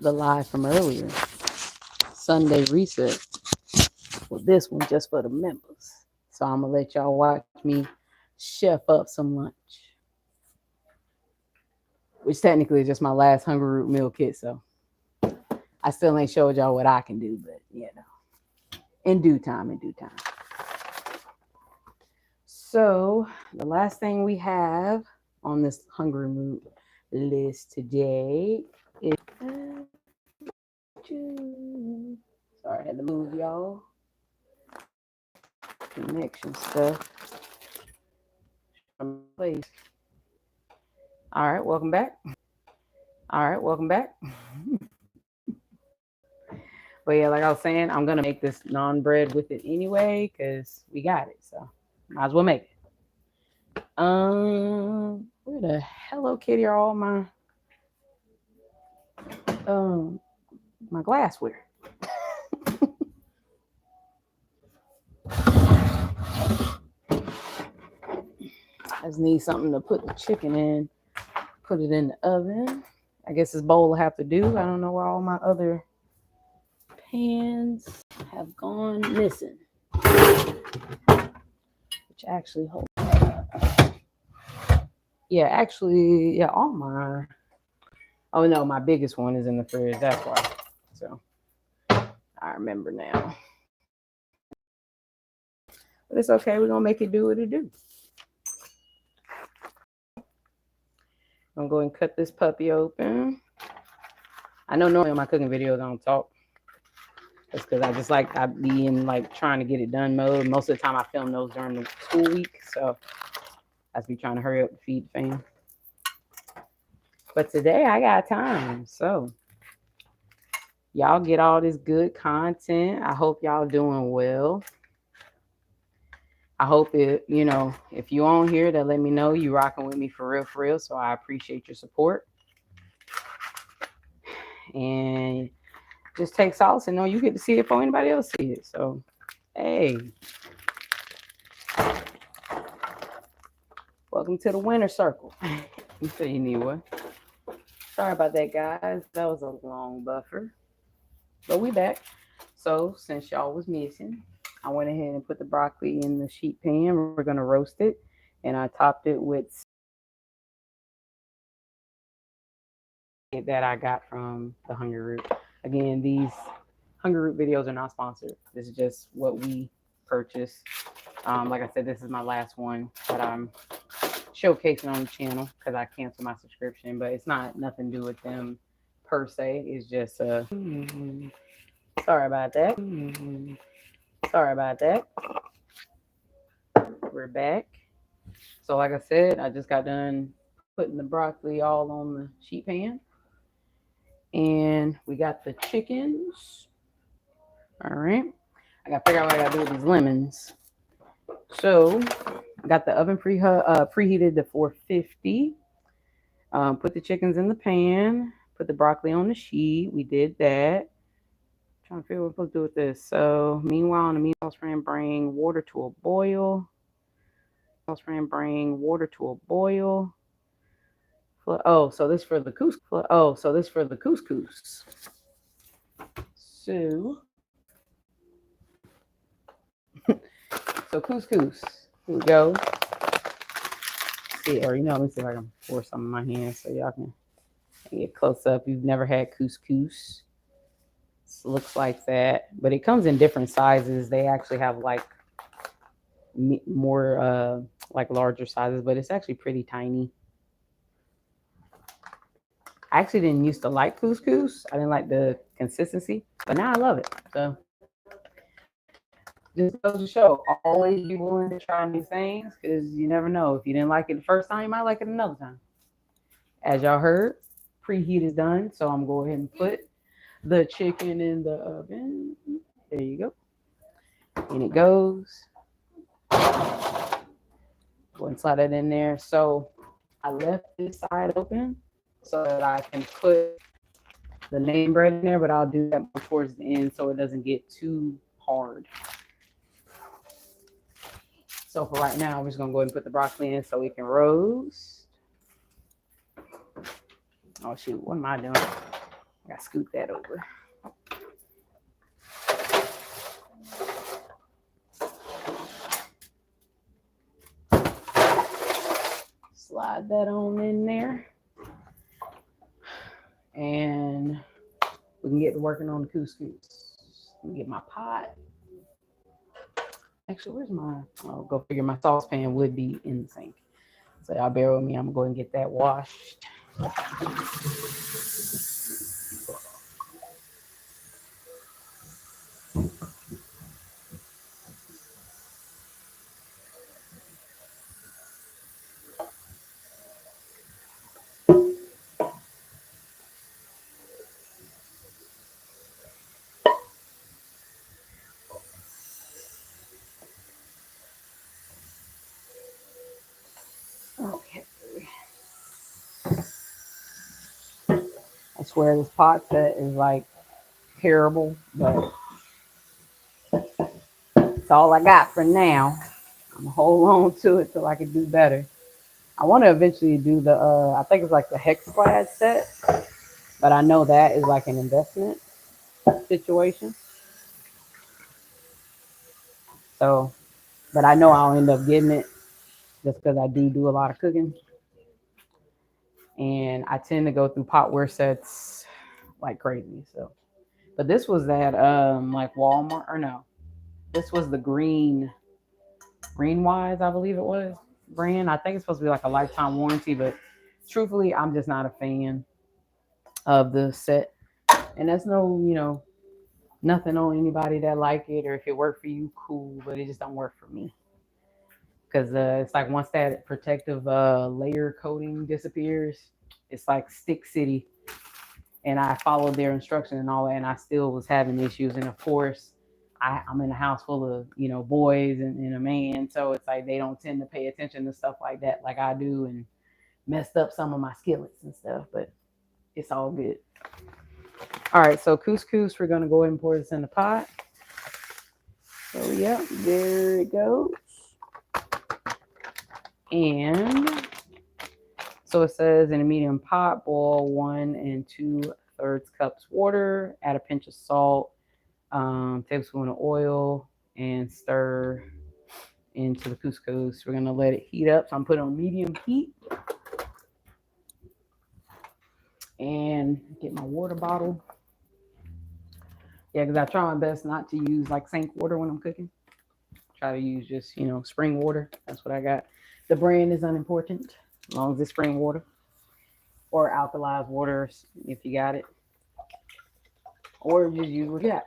the live from earlier, Sunday reset. Well, this one just for the members. So I'm gonna let y'all watch me chef up some lunch, which technically is just my last Hungry Root meal kit. So I still ain't showed y'all what I can do, but you know, in due time, in due time. So the last thing we have on this Hungry Root list today is sorry, I had to move y'all. Connection stuff. Place. All right, welcome back. All right, welcome back. But yeah, like I was saying, I'm gonna make this non-bread with it anyway because we got it. So might as well make it. Where the Hello Kitty are all my glassware? I just need something to put the chicken in, put it in the oven. I guess this bowl will have to do. I don't know where all my other pans have gone missing. Which actually, hold on. Yeah, actually, yeah, all my, oh no, my biggest one is in the fridge. That's why. So I remember now. But it's okay. We're going to make it do what it do. I'm going to cut this puppy open. I know normally in my cooking videos I don't talk. That's because I just like, I be in like trying to get it done mode. Most of the time I film those during the school week. So I just be trying to hurry up and feed the fam. But today I got time. So y'all get all this good content. I hope y'all doing well. I hope it, you know, if you on here, that let me know you rocking with me for real. So I appreciate your support. And just take solace and know you get to see it before anybody else see it. So, hey. Welcome to the winner circle. You say you need one. Sorry about that, guys. That was a long buffer. But we back. So, since y'all was missing, I went ahead and put the broccoli in the sheet pan. We're going to roast it. And I topped it with that I got from the Hungry Root. Again, these Hungry Root videos are not sponsored. This is just what we purchased. Like I said, this is my last one that I'm showcasing on the channel because I canceled my subscription. But it's not nothing to do with them per se. It's just sorry about that. Sorry about that. We're back. So like I said, I just got done putting the broccoli all on the sheet pan. And we got the chickens. All right. I got to figure out what I got to do with these lemons. So I got the oven preheated to 450. Put the chickens in the pan. Put the broccoli on the sheet. We did that. Trying to figure out what we're supposed to do with this. So meanwhile, in the meanwhile, bring water to a boil. Bring water to a boil. Oh, so this for the couscous. Oh, so this for the couscous. So couscous. Here we go. See, or you know, let me see if I can pour some in my hand so y'all can get close up. You've never had couscous. It looks like that, but it comes in different sizes. They actually have like more like larger sizes, but it's actually pretty tiny. I actually didn't used to like couscous. I didn't like the consistency, but now I love it. So just goes to show, always be willing to try new things because you never know. If you didn't like it the first time, you might like it another time. As y'all heard, preheat is done, so I'm going to go ahead and put the chicken in the oven. There you go. And it goes. Go and slide it in there. So I left this side open so that I can put the name bread in there, but I'll do that towards the end so it doesn't get too hard. So for right now, we're just gonna go ahead and put the broccoli in so it can roast. Oh shoot, what am I doing? I gotta scoot that over. Slide that on in there. And we can get to working on the couscous. Let me get my pot. Actually, where's my, oh, go figure, my saucepan would be in the sink. So y'all bear with me. I'm going to get that washed. Okay. I swear this pot set is like terrible, but it's all I got for now. I'm gonna hold on to it till I can do better. I want to eventually do the, I think it's like the hex clad set, but I know that is like an investment situation. So, but I know I'll end up getting it just because I do a lot of cooking. And I tend to go through potware sets like crazy. So, but this was that like Walmart, or no, this was the Greenwise, I believe it was, brand. I think it's supposed to be like a lifetime warranty, but truthfully, I'm just not a fan of the set. And that's no, nothing on anybody that like it, or if it worked for you, cool, but it just don't work for me. Because it's like once that protective layer coating disappears, it's like Stick City. And I followed their instruction and all that, and I still was having issues. And of course, I'm in a house full of boys and a man, so it's like they don't tend to pay attention to stuff like that like I do, and messed up some of my skillets and stuff. But it's all good. All right, so couscous, we're gonna go ahead and pour this in the pot. So yeah, there it goes. And so it says in a medium pot, boil 1 2/3 cups water, add a pinch of salt, tablespoon of oil, and stir into the couscous. We're gonna let it heat up. So I'm putting on medium heat. And get my water bottle. Yeah, because I try my best not to use like sink water when I'm cooking. Try to use just, spring water. That's what I got. The brand is unimportant, as long as it's spring water or alkalized water if you got it. Or just use what you got.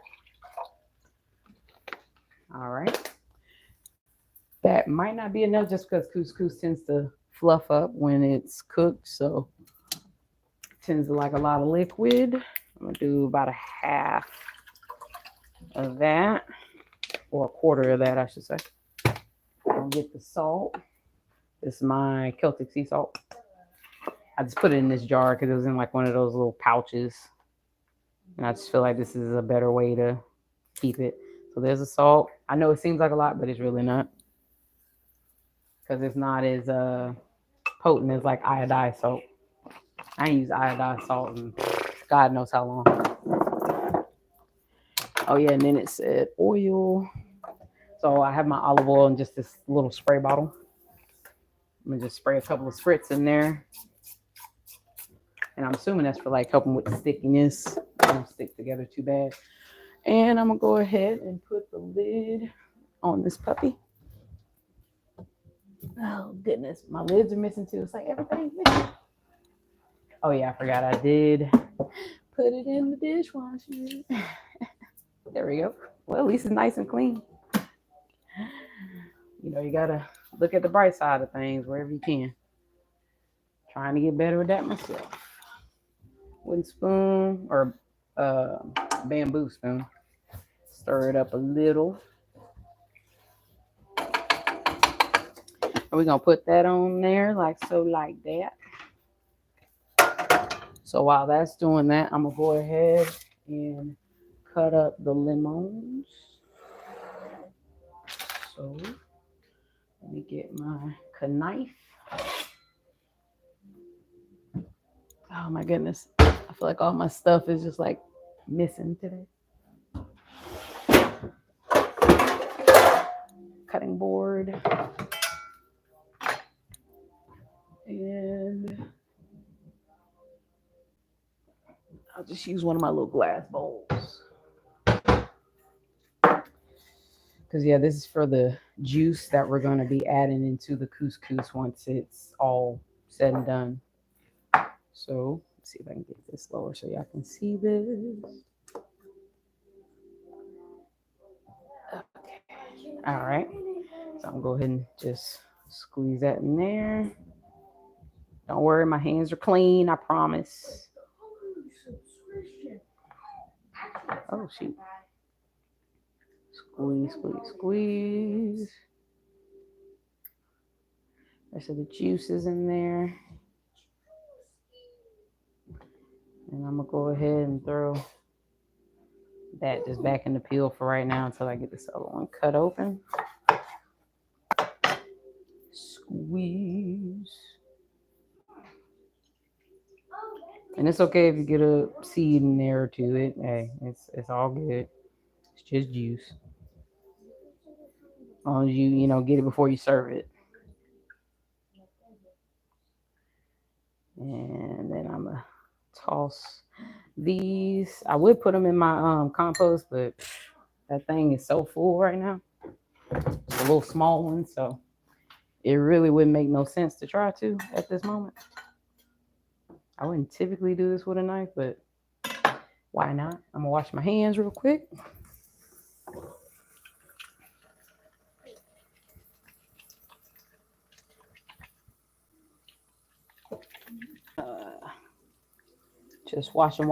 All right. That might not be enough just because couscous tends to fluff up when it's cooked. So it tends to like a lot of liquid. I'm going to do about a half of that, or a quarter of that, I should say. I'll get the salt. This is my Celtic sea salt. I just put it in this jar because it was in like one of those little pouches. And I just feel like this is a better way to keep it. So there's the salt. I know it seems like a lot, but it's really not. Because it's not as potent as like iodized salt. I ain't used iodized salt in God knows how long. Oh yeah, and then it said oil. So I have my olive oil in just this little spray bottle. I'm gonna just spray a couple of spritz in there. And I'm assuming that's for like helping with the stickiness. It don't stick together too bad. And I'm gonna go ahead and put the lid on this puppy. Oh goodness, my lids are missing too. It's like everything's missing. Oh yeah, I forgot I did put it in the dishwasher. There we go. Well, at least it's nice and clean. You gotta look at the bright side of things wherever you can. Trying to get better with that myself. Wooden spoon or bamboo spoon. Stir it up a little. And we're gonna put that on there like so, like that. So while that's doing that, I'm gonna go ahead and cut up the lemons. So let me get my knife. Oh my goodness. I feel like all my stuff is just like missing today. Cutting board. And I'll just use one of my little glass bowls. Because, yeah, this is for the juice that we're going to be adding into the couscous once it's all said and done. So, let's see if I can get this lower so y'all can see this. Okay. All right. So, I'm going to go ahead and just squeeze that in there. Don't worry, my hands are clean, I promise. Oh, shoot. Squeeze, squeeze, squeeze. Rest of the juices in there. And I'm gonna go ahead and throw that just back in the peel for right now until I get this other one cut open. Squeeze. And it's okay if you get a seed in there or two. Hey, it's all good. It's just juice. As long as you get it before you serve it. And then I'm gonna toss these. I would put them in my compost, but that thing is so full right now. It's a little small one, so it really wouldn't make no sense to try to at this moment. I wouldn't typically do this with a knife, but why not? I'm gonna wash my hands real quick. Just washing.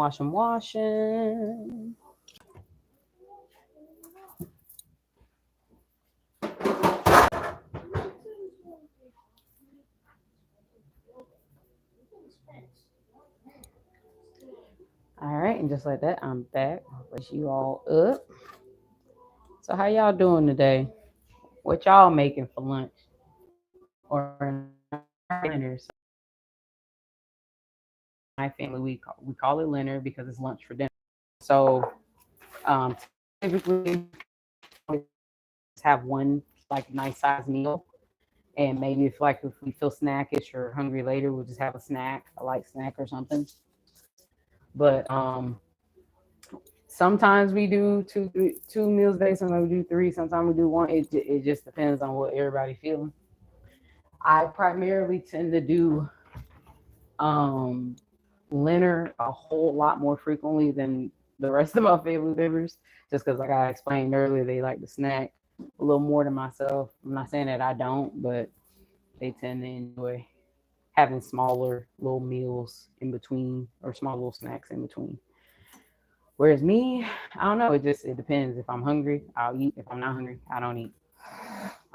All right, and just like that, I'm back. I'll brush you all up. So how y'all doing today? What y'all making for lunch? Or dinner? My family, we call it Linner because it's lunch for dinner. So typically have one like nice size meal, and maybe if we feel snackish or hungry later, we'll just have a snack, a light snack or something. But sometimes we do two meals a day. Sometimes we do three. Sometimes we do one. It just depends on what everybody feeling. I primarily tend to do Linner a whole lot more frequently than the rest of my family members, just because, like I explained earlier, they like to snack a little more than myself. I'm not saying that I don't, but they tend to enjoy having smaller little meals in between or small little snacks in between. Whereas me, I don't know. It depends. If I'm hungry, I'll eat. If I'm not hungry, I don't eat.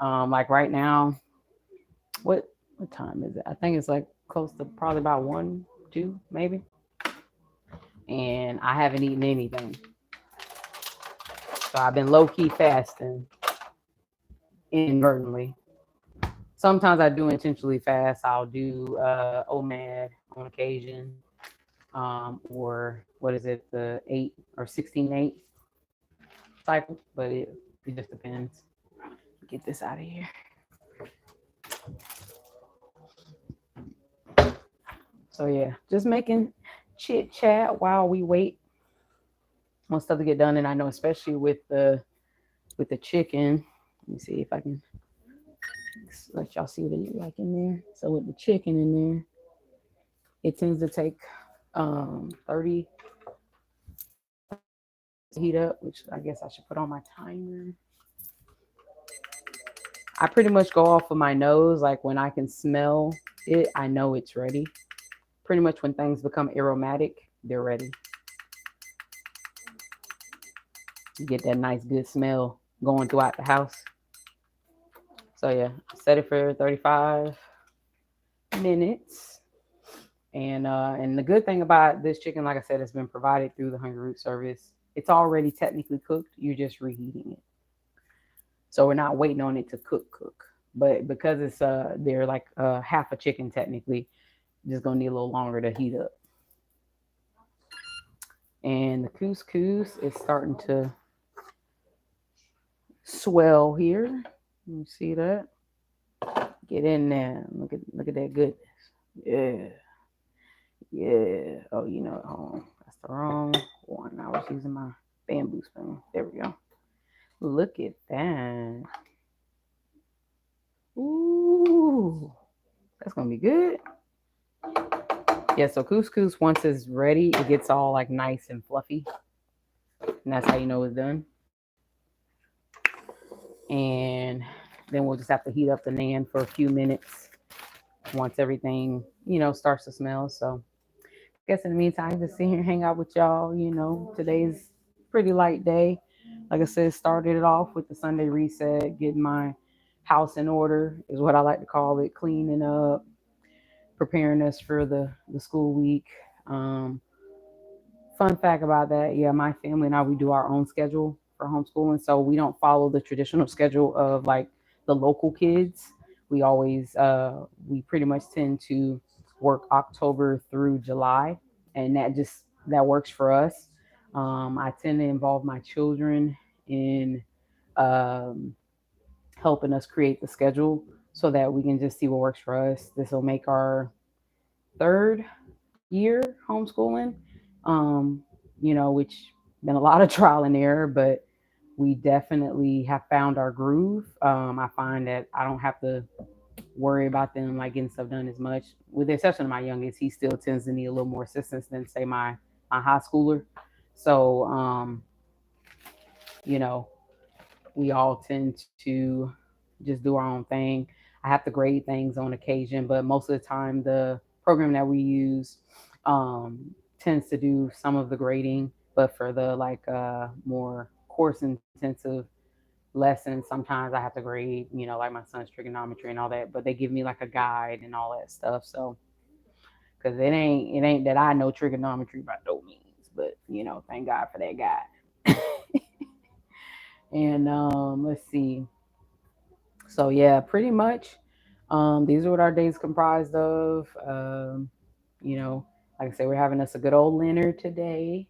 Like right now, what time is it? I think it's like close to probably about 1, 2, maybe. And I haven't eaten anything. So I've been low key fasting inadvertently. Sometimes I do intentionally fast. I'll do OMAD on occasion, or what is it, the 8 or 16/8 cycle, but it just depends. Get this out of here. So yeah, just making chit chat while we wait on stuff to get done. And I know especially with the chicken, let me see if I can let y'all see what it look like in there. So with the chicken in there, it tends to take 30 to heat up, which I guess I should put on my timer. I pretty much go off of my nose. Like when I can smell it, I know it's ready. Pretty much when things become aromatic, they're ready. You get that nice good smell going throughout the house. So yeah, set it for 35 minutes. And the good thing about this chicken, like I said, it's been provided through the Hungry Root service. It's already technically cooked. You're just reheating it. So we're not waiting on it to cook. But because it's they're like half a chicken technically, just gonna need a little longer to heat up. And the couscous is starting to swell here. You see that? Get in there. Look at that goodness. Yeah. Yeah. Oh, hold on. That's the wrong one. I was using my bamboo spoon. There we go. Look at that. Ooh. That's gonna be good. Yeah, so couscous once it's ready, it gets all like nice and fluffy. And that's how you know it's done. And then we'll just have to heat up the naan for a few minutes once everything, starts to smell. So I guess in the meantime, just sit here and hang out with y'all. Today's pretty light day. Like I said, started it off with the Sunday reset, getting my house in order is what I like to call it, cleaning up, preparing us for the school week. Um, Fun fact about that, yeah, my family and I, we do our own schedule for homeschooling. So we don't follow the traditional schedule of like the local kids. We pretty much tend to work October through July, and that works for us. I tend to involve my children in um, helping us create the schedule so that we can just see what works for us. This will make our third year homeschooling, um, which been a lot of trial and error, but we definitely have found our groove. I find that I don't have to worry about them like getting stuff done as much. With the exception of my youngest, he still tends to need a little more assistance than say my high schooler. So you know, we all tend to just do our own thing. I have to grade things on occasion, but most of the time, the program that we use tends to do some of the grading. But for the like more course intensive lessons, sometimes I have to grade, like my son's trigonometry and all that. But they give me like a guide and all that stuff. So because it ain't that I know trigonometry by no means, but thank God for that guide. And let's see. So yeah, pretty much. These are what our days comprised of. Like I said, we're having us a good old Linner today.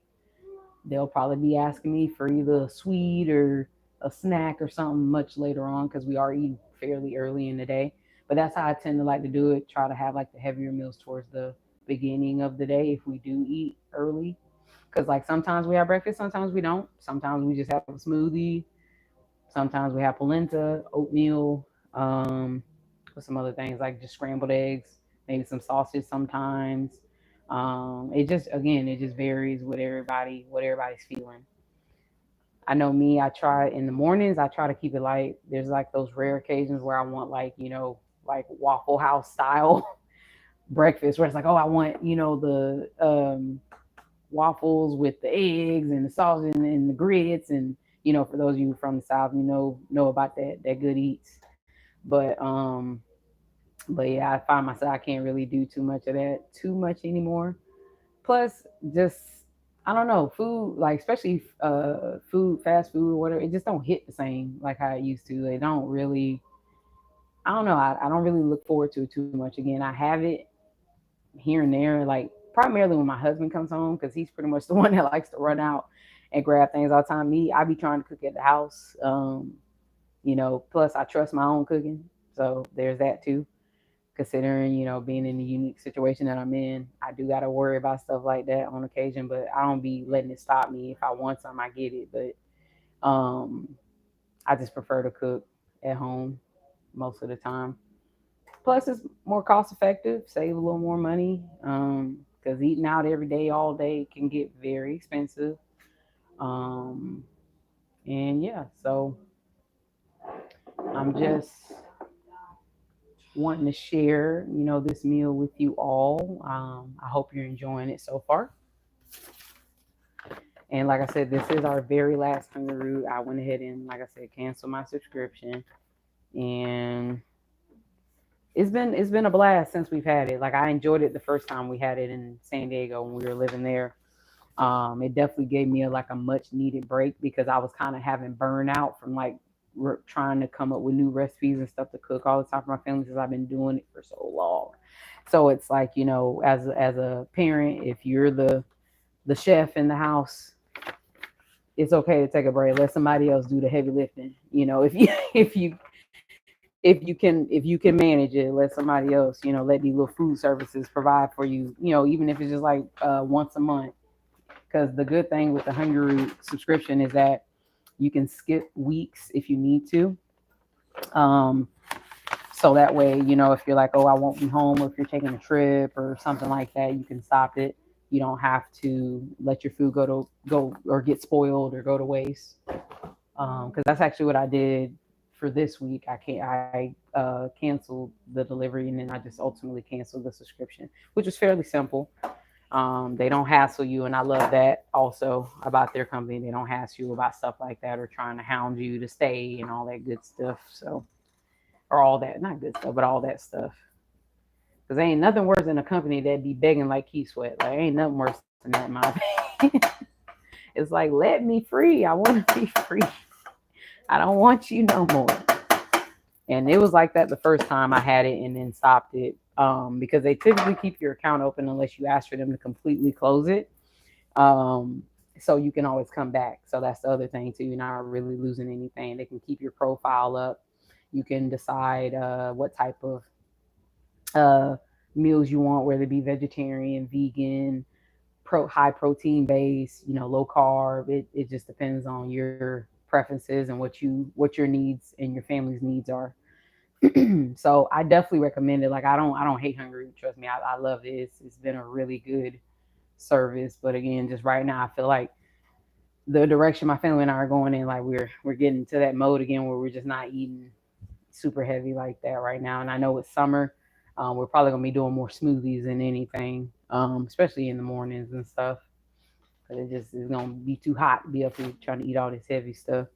They'll probably be asking me for either a sweet or a snack or something much later on because we are eating fairly early in the day. But that's how I tend to like to do it. Try to have like the heavier meals towards the beginning of the day if we do eat early. Because like sometimes we have breakfast, sometimes we don't. Sometimes we just have a smoothie. Sometimes we have polenta, oatmeal, with some other things like just scrambled eggs, maybe some sausage sometimes. It just varies with everybody, what everybody's feeling. I know me, I try in the mornings, I try to keep it light. There's like those rare occasions where I want like, like Waffle House style breakfast where it's like, oh, I want, the waffles with the eggs and the sausage and the grits and for those of you from the south know about that good eats. But yeah, I find myself I can't really do too much of that too much anymore. Plus, just I don't know, food like especially food, fast food, or whatever. It just don't hit the same like how it used to. They don't really. I don't know. I don't really look forward to it too much. Again, I have it here and there, like primarily when my husband comes home because he's pretty much the one that likes to run out and grab things all the time. Me, I be trying to cook at the house. Plus I trust my own cooking, so there's that too considering being in the unique situation that I'm in. I do got to worry about stuff like that on occasion, but I don't be letting it stop me. If I want something, I get it, but I just prefer to cook at home most of the time. Plus it's more cost effective, save a little more money, because eating out every day all day can get very expensive. um and yeah, so I'm just wanting to share, this meal with you all. I hope you're enjoying it so far. And like I said, this is our very last Hungry Root. I went ahead and, like I said, canceled my subscription, and it's been a blast since we've had it. Like I enjoyed it the first time we had it in San Diego when we were living there. It definitely gave me like a much needed break because I was kind of having burnout from like trying to come up with new recipes and stuff to cook all the time for my family since I've been doing it for so long. So it's like as a parent, if you're the the chef in the house, it's okay to take a break. Let somebody else do the heavy lifting. You know, if you if you if you can manage it, let somebody else. You know, let these little food services provide for you. You know, even if it's just like once a month. Because the good thing with the Hungry subscription is that you can skip weeks if you need to. Um, so that way, you know, if you're like, oh, I won't be home, or if you're taking a trip or something like that, you can stop it. You don't have to let your food go or get spoiled or go to waste. Because that's actually what I did for this week. I canceled the delivery, and then I just ultimately canceled the subscription, which was fairly simple. They don't hassle you, and I love that also about their company. They don't hassle you about stuff like that or trying to hound you to stay and all that good stuff. So, or all that, not good stuff, but all that stuff. Because ain't nothing worse than a company that be begging like Key Sweat. Like, ain't nothing worse than that, in my opinion. It's like, let me free. I want to be free. I don't want you no more. And it was like that the first time I had it and then stopped it, because they typically keep your account open unless you ask for them to completely close it. Um, so you can always come back. So that's the other thing too. You're not really losing anything. They can keep your profile up. You can decide what type of uh, meals you want, whether it be vegetarian, vegan, high protein base, you know, low carb. It just depends on your preferences and what your needs and your family's needs are. So I definitely recommend it. Like I don't hate Hungry. Trust me, I love it. It's been a really good service. But again, just right now, I feel like the direction my family and I are going in, like we're getting to that mode again where we're just not eating super heavy like that right now. And I know it's summer. We're probably gonna be doing more smoothies than anything, especially in the mornings and stuff. Cause it just is gonna be too hot to be up here trying to eat all this heavy stuff.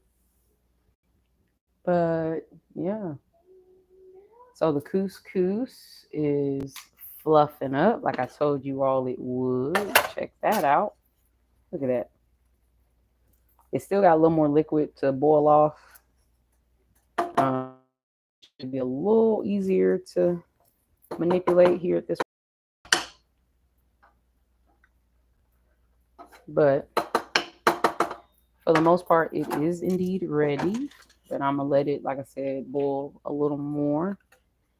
But yeah, so the couscous is fluffing up like I told you all it would. Check that out. Look at that. It still got a little more liquid to boil off. Should be a little easier to manipulate here at this, but for the most part, it is indeed ready. But I'm gonna let it, like I said, boil a little more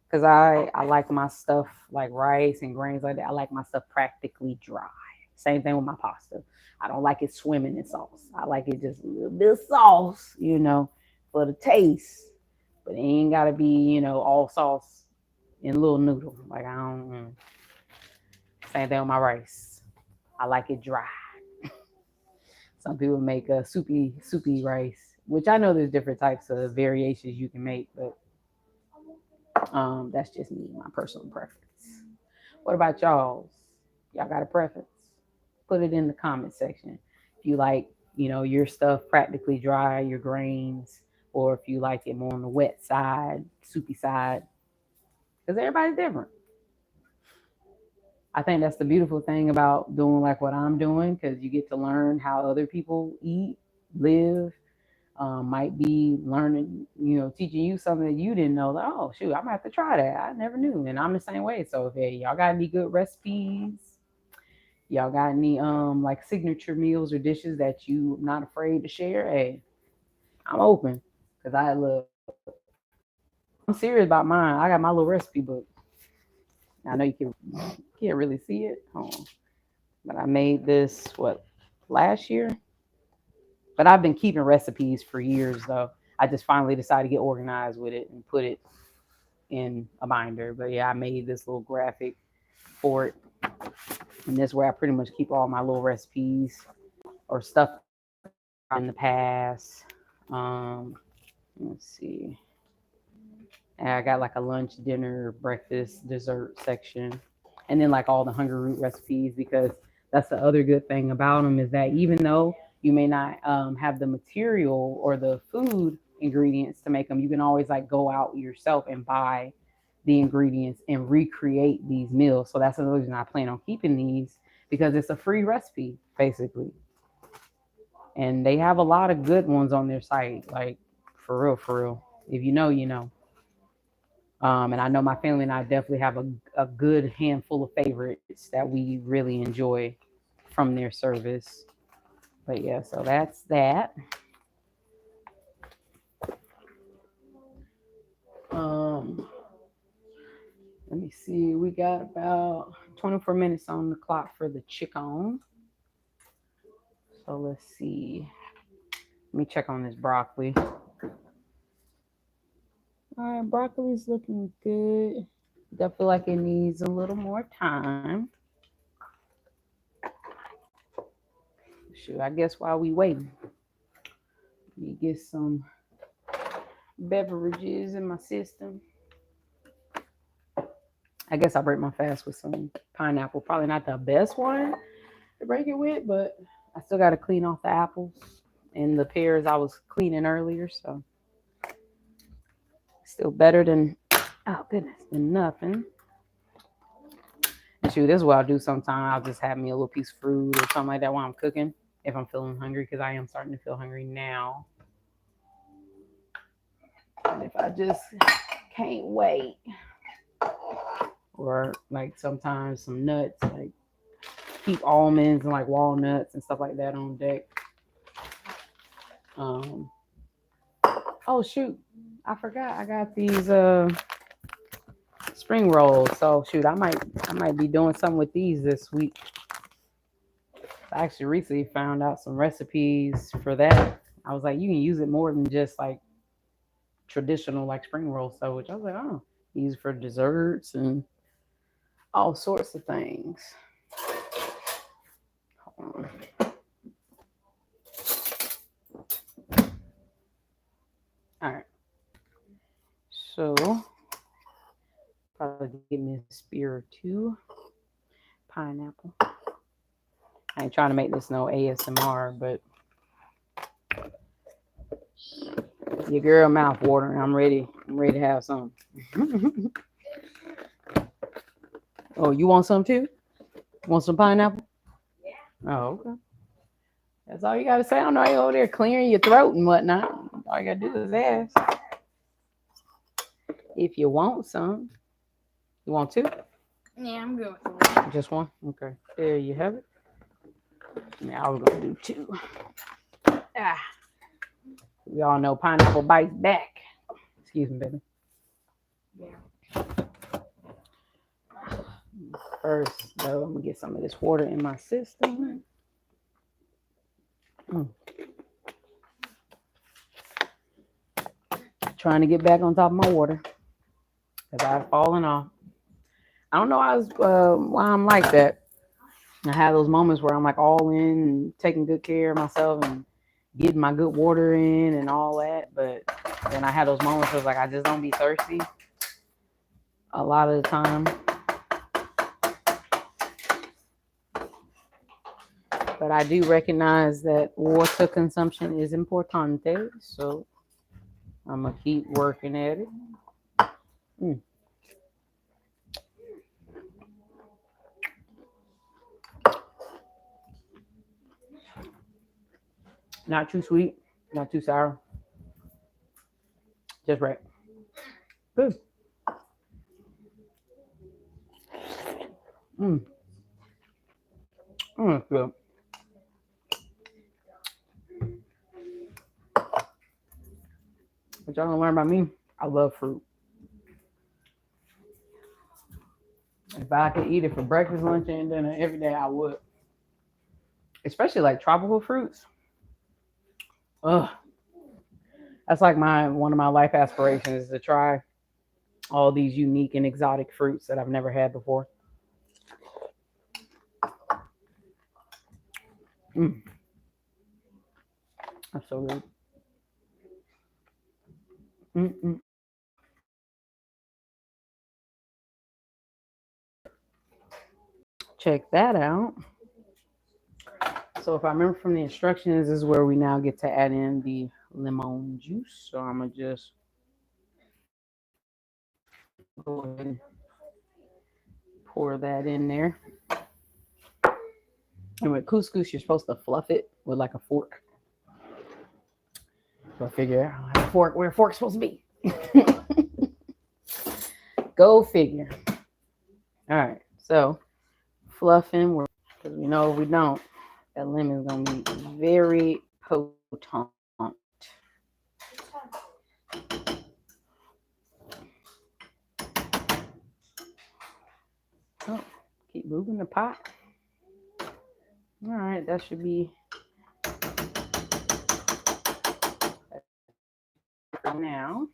because I like my stuff like rice and grains like that. I like my stuff practically dry. Same thing with my pasta. I don't like it swimming in sauce. I like it just a little bit of sauce, you know, for the taste. But it ain't gotta be, you know, all sauce in little noodle. Like I don't. Same thing with my rice. I like it dry. Some people make a soupy rice, which I know there's different types of variations you can make, but that's just me, my personal preference. What about y'all? Y'all got a preference? Put it in the comment section. If you like, you know, your stuff practically dry, your grains, or if you like it more on the wet side, soupy side, because everybody's different. I think that's the beautiful thing about doing like what I'm doing because you get to learn how other people eat, live. Might be learning, you know, teaching you something that you didn't know. Like, oh shoot, I might have to try that. I never knew, and I'm the same way. So if hey, y'all got any good recipes, y'all got any like signature meals or dishes that you not afraid to share, hey, I'm open because I look. I'm serious about mine. I got my little recipe book. I know you can't really see it. Hold on. But I made this what last year. But I've been keeping recipes for years though. I just finally decided to get organized with it and put it in a binder. But yeah, I made this little graphic for it. And this is where I pretty much keep all my little recipes or stuff in the past. Um, let's see. And I got like a lunch, dinner, breakfast, dessert section. And then like all the Hungry Root recipes because that's the other good thing about them is that even though you may not have the material or the food ingredients to make them, you can always like go out yourself and buy the ingredients and recreate these meals. So that's the reason I plan on keeping these because it's a free recipe basically. And they have a lot of good ones on their site, like for real, for real. If you know, you know. And I know my family and I definitely have a good handful of favorites that we really enjoy. from their service. But yeah, so that's that. Let me see. We got about 24 minutes on the clock for the chicken. So let's see. Let me check on this broccoli. All right, broccoli's looking good. I feel like it needs a little more time. Shoot, I guess while we waiting, let me get some beverages in my system. I guess I'll break my fast with some pineapple. Probably not the best one to break it with, but I still got to clean off the apples and the pears I was cleaning earlier. So still better than, oh goodness, than nothing. And shoot, this is what I'll do sometimes. I'll just have me a little piece of fruit or something like that while I'm cooking if I'm feeling hungry, because I am starting to feel hungry now. And if I just can't wait, or like sometimes some nuts, like keep almonds and like walnuts and stuff like that on deck. Oh shoot, I forgot I got these spring rolls. So shoot, I might be doing something with these this week. I actually recently found out some recipes for that. I was like, you can use it more than just like traditional like spring roll stuff, which I was like, oh, use it for desserts and all sorts of things. Hold on. All right. So probably give me a spear or two. Pineapple. I ain't trying to make this no ASMR, but your girl mouth watering. I'm ready to have some. Oh, you want some too? Want some pineapple? Yeah. Oh, okay. That's all you gotta say. I don't know, you over there clearing your throat and whatnot. All you gotta do is ask. If you want some. You want two? Yeah, I'm good with one. Just one? Okay. There you have it. Now I was gonna do two. Ah. We all know pineapple bites back. Excuse me, baby. Yeah. First, though, I'm gonna get some of this water in my system. Trying to get back on top of my water because I've fallen off. I don't know why I'm like that. I have those moments where I'm like all in and taking good care of myself and getting my good water in and all that. But then I have those moments where it's like I just don't be thirsty a lot of the time. But I do recognize that water consumption is importante, so I'm gonna keep working at it. Not too sweet, not too sour. Just right. Good. Good. What y'all gonna learn about me? I love fruit. If I could eat it for breakfast, lunch, and dinner every day, I would. Especially like tropical fruits. Ugh. That's like one of my life aspirations is to try all these unique and exotic fruits that I've never had before. That's so good. Check that out. So if I remember from the instructions, this is where we now get to add in the lemon juice. So I'm gonna just go ahead and pour that in there. And with couscous, you're supposed to fluff it with like a fork. So I figure out a fork where a fork's supposed to be. Go figure. All right, so fluffing. Because we know if we don't, that lemon is gonna be very potent. Oh, keep moving the pot. All right, that should be for now.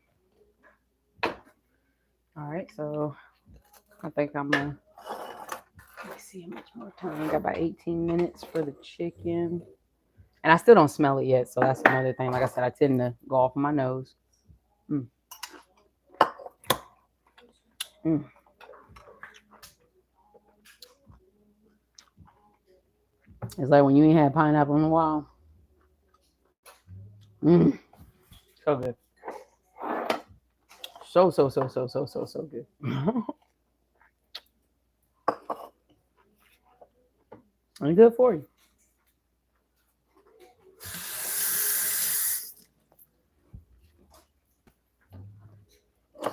All right, so I think I'm gonna let me see how much more time. I got about 18 minutes for the chicken. And I still don't smell it yet, so that's another thing. Like I said, I tend to go off my nose. Mm. Mm. It's like when you ain't had pineapple in a while. Mm. So good. So good. And good for you.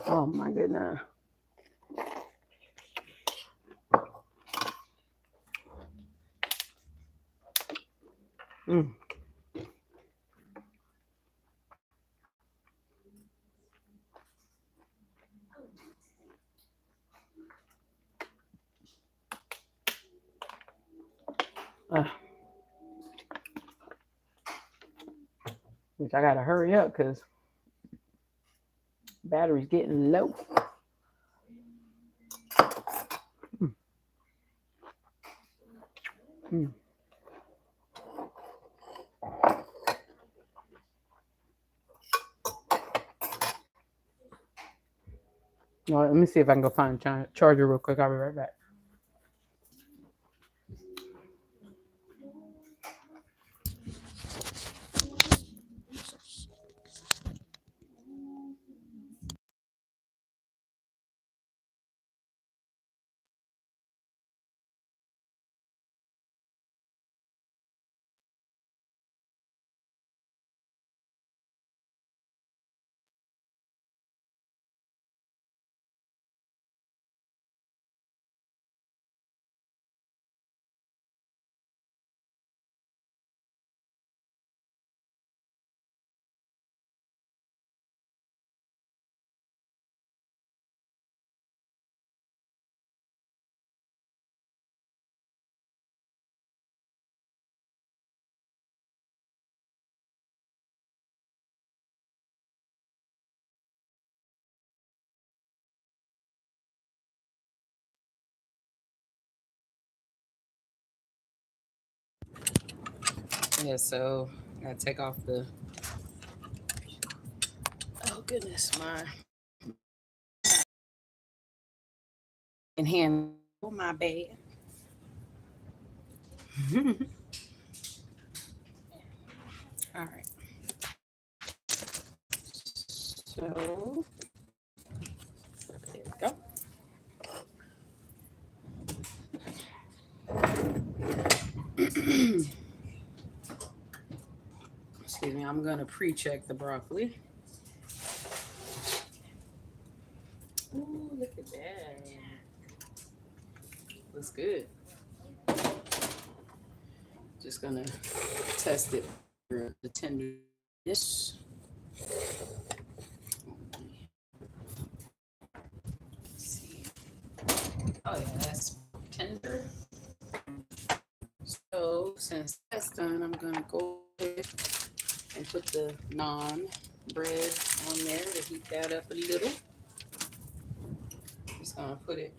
Oh my goodness. Mm. Uh, which I gotta hurry up because battery's getting low. Mm. Mm. All right, let me see if I can go find a charger real quick. I'll be right back. Yeah, so I gotta take off the. Oh goodness, my hand. Oh my bad. All right. So there we go. Excuse me. I'm gonna pre-check the broccoli. Ooh, look at that. Looks good. Just gonna test it for the tenderness. Let's see. Oh yeah, that's tender. So since that's done, I'm gonna go ahead and put the naan bread on there to heat that up a little. Just gonna put it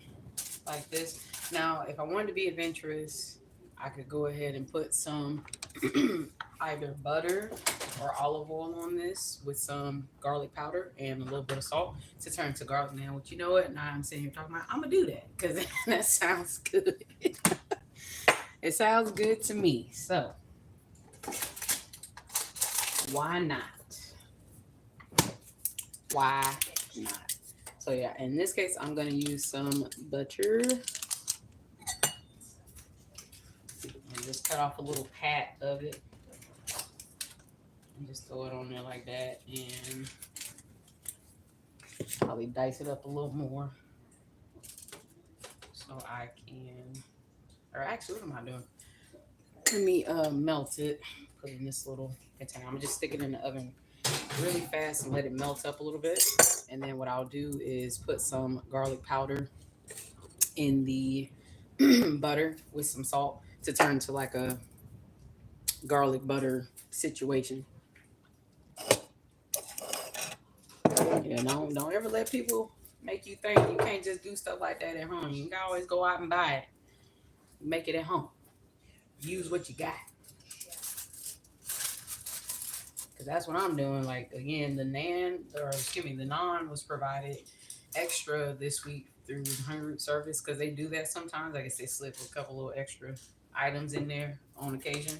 like this. Now, if I wanted to be adventurous, I could go ahead and put some either butter or olive oil on this with some garlic powder and a little bit of salt to turn to garlic. Now, what you know what? Now I'm sitting here talking about, I'm gonna do that because that sounds good. It sounds good to me. So why not? Why not? So yeah, in this case, I'm gonna use some butter and just cut off a little pat of it and just throw it on there like that, and probably dice it up a little more so I can Or actually, what am I doing? Let me melt it. Put it in this little container. I'm gonna just stick it in the oven really fast and let it melt up a little bit. And then what I'll do is put some garlic powder in the butter with some salt to turn to like a garlic butter situation. Yeah, don't ever let people make you think you can't just do stuff like that at home. You can always go out and buy it. Make it at home. Use what you got. Cause that's what I'm doing. Like again, the naan was provided extra this week through Hungry Service because they do that sometimes. I guess they slip a couple little extra items in there on occasion,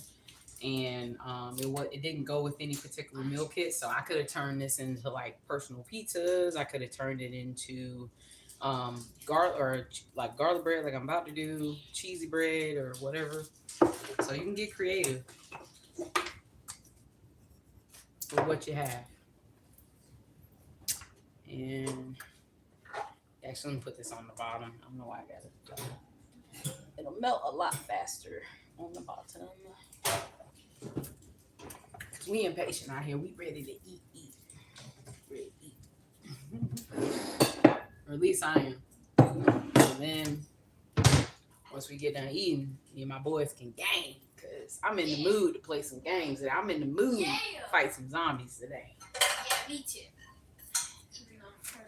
and it didn't go with any particular meal kit, so I could have turned this into like personal pizzas. I could have turned it into garlic or like garlic bread, like I'm about to do cheesy bread or whatever. So you can get creative with what you have. And actually, let me put this on the bottom. I don't know why I got it. It'll melt a lot faster on the bottom. Cause we impatient out here. We ready to eat. Ready to eat. Or at least I am. And then once we get done eating, me and my boys can game. Cause I'm in the mood to play some games. And I'm in the mood to fight some zombies today. Yeah, me too.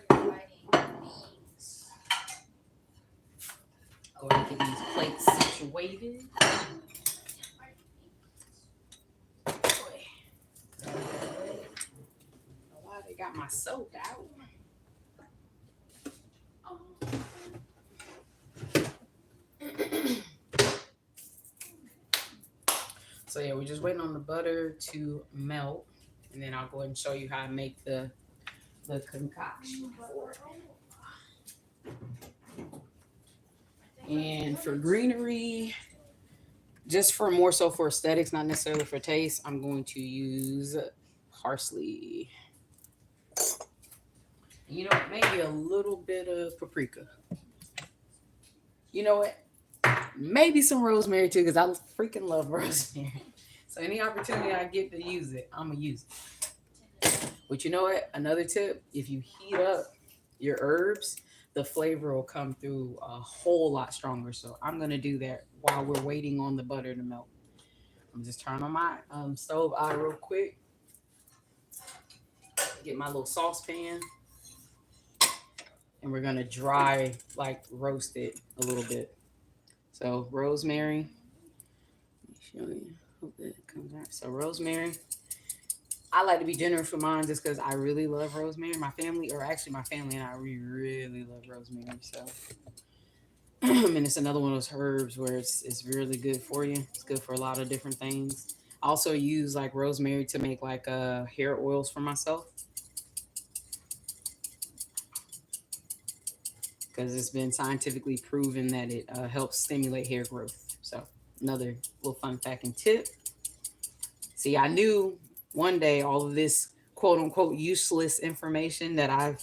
Beans. Go ahead and get these plates situated. Boy. Why they got my soap out? So yeah, we're just waiting on the butter to melt, and then I'll go ahead and show you how to make the concoction for it. And for greenery, just for more so for aesthetics, not necessarily for taste, I'm going to use parsley. You know, maybe a little bit of paprika. You know what? Maybe some rosemary too, because I freaking love rosemary. So any opportunity I get to use it, I'm gonna use it. But you know what? Another tip: if you heat up your herbs, the flavor will come through a whole lot stronger. So I'm gonna do that while we're waiting on the butter to melt. I'm just turn on my stove eye real quick. Get my little saucepan, and we're gonna like roast it a little bit. So rosemary. Let me show you. Hope that comes out. So rosemary. I like to be generous with mine just because I really love rosemary. My family, or actually my family and I, we really love rosemary. So, and it's another one of those herbs where it's really good for you. It's good for a lot of different things. I also use like rosemary to make like hair oils for myself because it's been scientifically proven that it helps stimulate hair growth. So another little fun fact and tip. See, I knew one day all of this quote unquote useless information that I've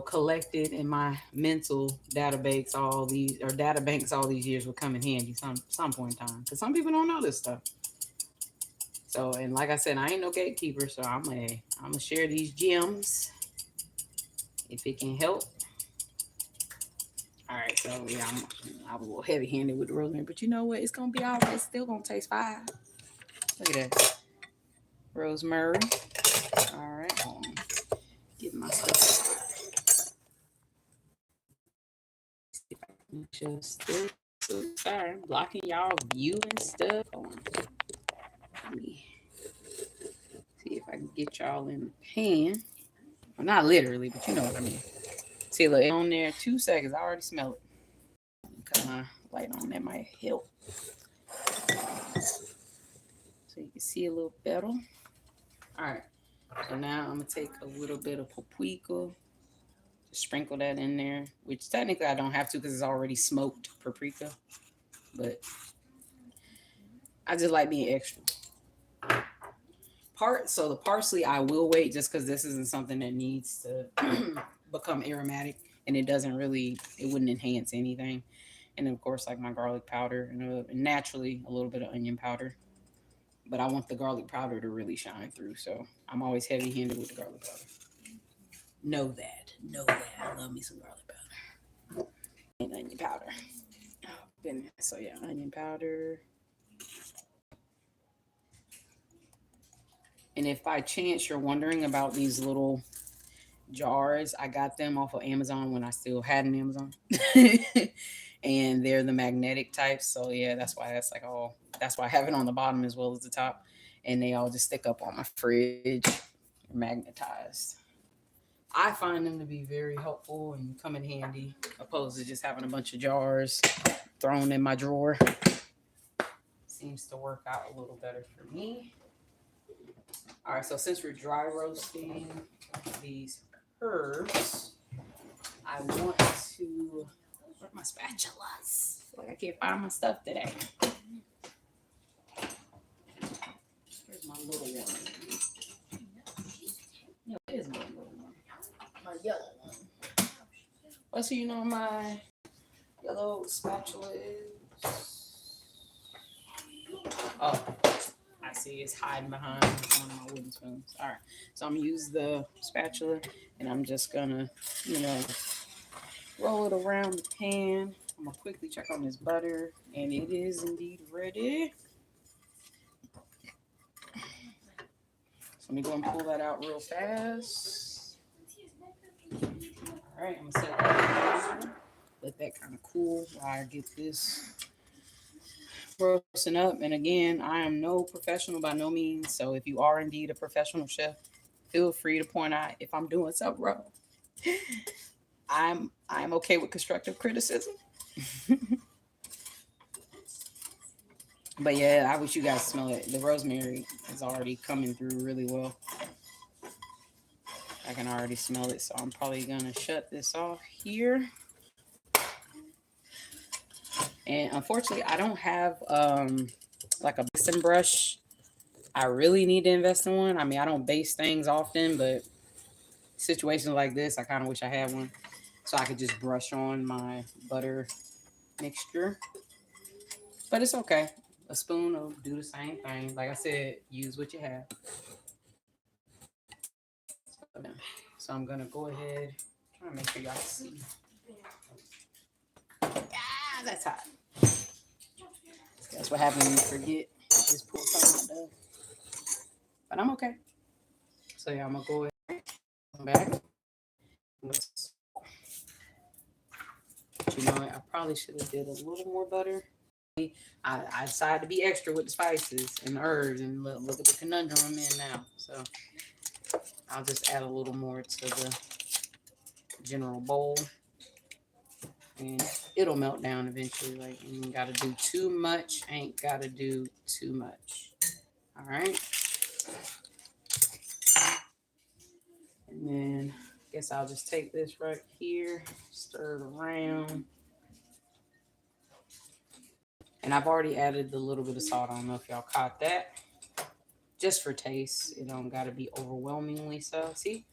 collected in my mental data banks all these years would come in handy some point in time. Because some people don't know this stuff. So, and like I said, I ain't no gatekeeper, so I'm gonna share these gems if it can help. All right, so yeah, I'm a little heavy handed with the rosemary, but you know what? It's gonna be all right. It's still gonna taste fine. Look at that. Rosemary. All right, hold on. Get my stuff. Just sorry, I'm blocking y'all view and stuff. Hold on. Let me see if I can get y'all in the pan. Well, not literally, but you know what I mean. See, look, on there, 2 seconds. I already smell it. Cut my light on. That might help. So you can see a little better. All right. So now I'm gonna take a little bit of paprika, sprinkle that in there. Which technically I don't have to because it's already smoked paprika, but I just like being extra. So the parsley I will wait just because this isn't something that needs to become aromatic, and it wouldn't enhance anything. And of course, like my garlic powder and naturally a little bit of onion powder. But I want the garlic powder to really shine through, so I'm always heavy-handed with the garlic powder. Know that. Know that. I love me some garlic powder and onion powder. Oh, goodness. So yeah, onion powder. And if by chance you're wondering about these little jars, I got them off of Amazon when I still had an Amazon. And they're the magnetic types. So yeah, that's why that's why I have it on the bottom as well as the top. And they all just stick up on my fridge. They're magnetized. I find them to be very helpful and come in handy, opposed to just having a bunch of jars thrown in my drawer. Seems to work out a little better for me. All right, so since we're dry roasting these herbs, I want to. Where's my spatulas? Like I can't find my stuff today. Where's my little one? No, it is my little one. My yellow one. Let's see, my yellow spatula is. Oh, I see it's hiding behind one of my wooden spoons. All right, so I'm gonna use the spatula, and I'm just gonna, roll it around the pan. I'm gonna quickly check on this butter, and it is indeed ready. So let me go and pull that out real fast. All right, I'm gonna set that down. Let that kind of cool while I get this roasting up. And again, I am no professional by no means. So if you are indeed a professional chef, feel free to point out if I'm doing something wrong. I'm okay with constructive criticism. But yeah, I wish you guys smell it. The rosemary is already coming through really well. I can already smell it, so I'm probably gonna shut this off here. And unfortunately, I don't have like a basting brush. I really need to invest in one. I mean, I don't baste things often, but situations like this, I kind of wish I had one so I could just brush on my butter mixture. But it's okay. A spoon will do the same thing. Like I said, use what you have. So I'm gonna go ahead, try to make sure y'all see. Ah, that's hot. That's what happens when you forget. Just pull something out. But I'm okay. So yeah, I'm gonna go ahead, come back. But I probably should have did a little more butter. I decided to be extra with the spices and the herbs, and look at the conundrum I'm in now. So I'll just add a little more to the general bowl, and it'll melt down eventually. Like, you ain't gotta do too much. Ain't gotta do too much. All right. And then I guess I'll just take this right here, stir it around. And I've already added the little bit of salt. I don't know if y'all caught that. Just for taste. It don't gotta be overwhelmingly so. See,